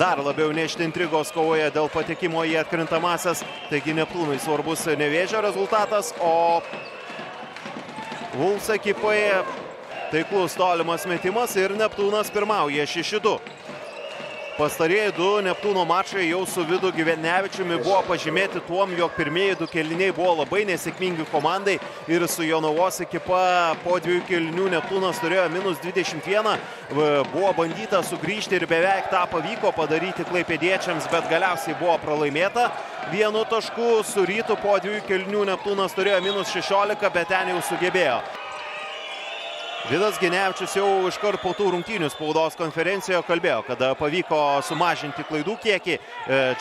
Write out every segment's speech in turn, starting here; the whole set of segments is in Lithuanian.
dar labiau nešti intrigos kovoje dėl patekimo į atkrintamąsias. Taigi Neptūnui svarbus Nevėžio rezultatas, o Wolves ekipoje taiklus tolimas metimas ir Neptūnas pirmauja 6-2. Pastarieji du Neptūno mačai jau su Vidu Gyvenevičiumi buvo pažymėti tuom, jog pirmieji du kėliniai buvo labai nesėkmingi komandai ir su Jonavos ekipa po 2 kėlinių Neptūnas turėjo -21. Buvo bandyta sugrįžti ir beveik tą pavyko padaryti klaipėdiečiams, bet galiausiai buvo pralaimėta 1 tašku. Su Rytu po 2 kėlinių Neptūnas turėjo -16, bet ten jau sugebėjo. Vidas Ginevičius jau iškart po tų rungtynių spaudos konferencijoje kalbėjo, kad pavyko sumažinti klaidų kiekį.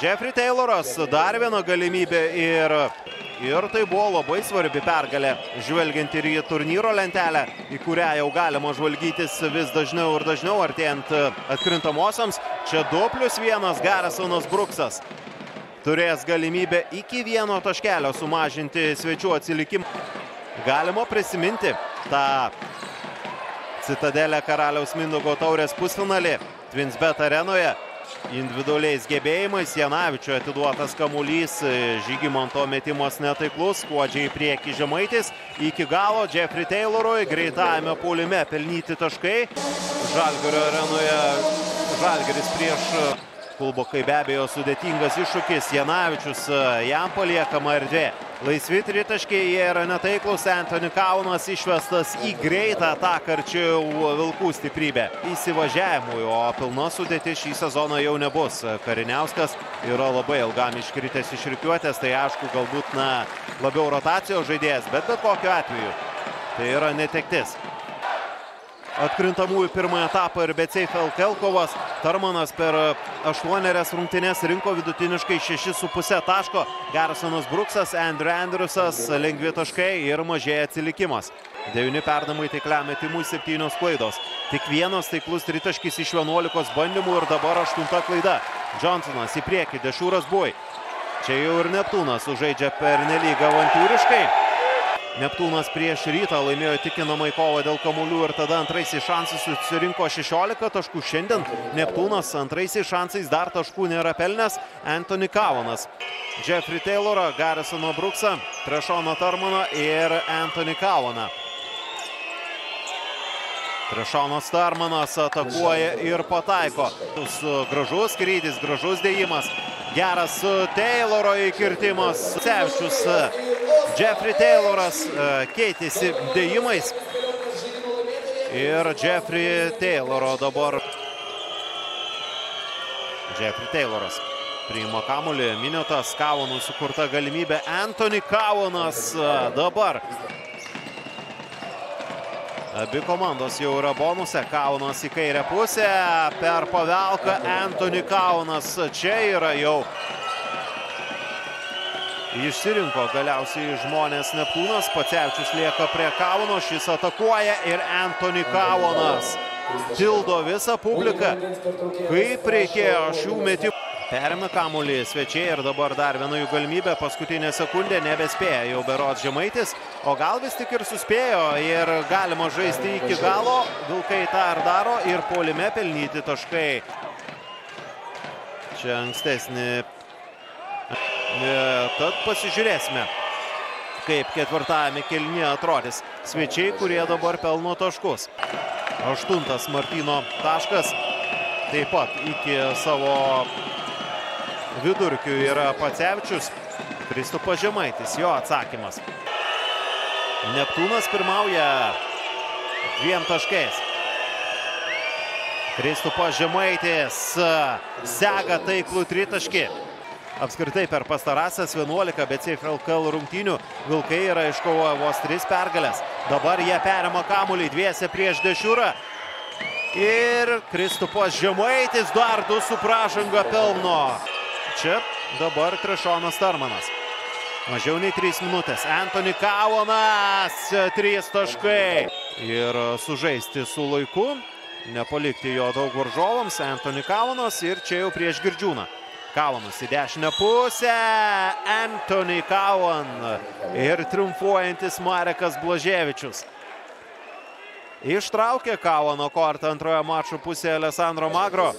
Jeffrey Tayloras dar viena galimybė ir tai buvo labai svarbi pergalė, žvelgiant ir į turnyro lentelę, į kurią jau galima žvalgytis vis dažniau ir dažniau artėjant atkrintamosiams. Čia 2+1 Garrisonas Brooksas turės galimybę iki 1 taškelio sumažinti svečių atsilikimą. Galima prisiminti tą Citadelė Karaliaus Mindaugo taurės pusfinalį Twinsbet arenoje. Individualiais gebėjimais Janavičiui atiduotas kamuolys, Žygimanto metimas netaiklus, skuodžiai į priekį Žemaitis. Iki galo Jeffrey Taylorui greitajame puolime pelnyti taškai. Žalgirio arenoje Žalgiris prieš Kulbokai be abejo sudėtingas iššūkis. Janavičius, jam paliekama erdvė. Laisvi tritaškiai, jie yra netaiklus. Anthony Kaunas išvestas į greitą ataką, ir čia jau Vilkų stiprybė įsivažiavimui, o pilna sudėtis šį sezoną jau nebus. Kariniauskas yra labai ilgam iškritęs iš rikiuotės, tai aišku galbūt labiau rotacijos žaidėjas, bet kokiu atveju tai yra netektis. Atkrintamųjų pirmąjį etapą ir Beceifel Kelkovas. Tarmanas per 8 rungtynes rinko vidutiniškai 6,5 taško. Garrisonas Brooksas, Andrew Andrewsas, lengvi taškai ir mažėja atsilikimas. 9 perdavimai taikliam metimui, 7 klaidos. Tik 1 taiklus tritaškis iš 11 bandymų ir dabar 8 klaida. Johnsonas į priekį, Dešūras Bui. Čia jau ir Neptūnas sužaidžia pernelyg avantūriškai. Neptūnas prieš Rytą laimėjo įtikinamai kovą dėl kamuolių ir tada antraisiais šansais susirinko 16 taškų. Šiandien Neptūnas antraisiais šansais dar taškų nėra pelnęs. Anthony Kaunas, Jeffrey Taylorą, Garrisoną Brooksą, Trešoną Tarmaną ir Anthony Kauną. Trešonas Tarmanas atakuoja ir pataiko. Gražus skrydis, gražus dėjimas. Geras Tayloro įkirtimas. Sevčius, Jeffrey Tayloras keitėsi dėjimais. Ir Jeffrey Tayloro dabar. Jeffrey Tayloras priima kamuolį. Miniotas, Kaunui sukurta galimybė. Anthony Kaunas dabar. Abi komandos jau yra bonuse. Kaunas į kairę pusę. Per pavelką Anthony Kaunas. Čia yra jau. Išsirinko galiausiai žmonės Neptūnas. Pacevičius lieka prie Kauno. Šis atakuoja ir Anthony Kaunas tildo visą publiką. Kaip reikėjo šių metimų. Perėmė kamuolį svečiai ir dabar dar viena jų galimybė. Paskutinė sekundė nebespėja jau berods Žemaitis. O gal vis tik ir suspėjo ir galima žaisti iki galo. Vilkai tą ir daro ir puolime pelnyti taškai. Čia ankstesnį. Tad pasižiūrėsime, kaip ketvirtajame kėlinyje atrodys svečiai, kurie dabar pelno taškus. 8 Martyno taškas. Taip pat iki savo vidurkių yra Pacevičius. Kristupas Žemaitis, jo atsakymas. Neptūnas pirmauja 2 taškais. Kristupas Žemaitis sega taiklų tritaškį. Apskritai per pastarąsias 11 BCFL rungtynių Vilkai yra iškovoję vos 3 pergalės. Dabar jie perima kamuolį dviese prieš Dešūrą. Ir Kristupas Žemaitis dar 2 su pražanga pelno. Čia dabar Trešonas Tarmanas. Mažiau nei 3 minutės. Anthony Kaunas 3 taškai. Ir sužaisti su laiku. Nepalikti jo daug varžovams. Anthony Kaunas ir čia jau prieš Girdžiūną. Kaunas į dešinę pusę. Anthony Kauan. Ir triumfuojantis Marekas Blaževičius. Ištraukė Kauano kortą antroje mačo pusėje Alessandro Magro.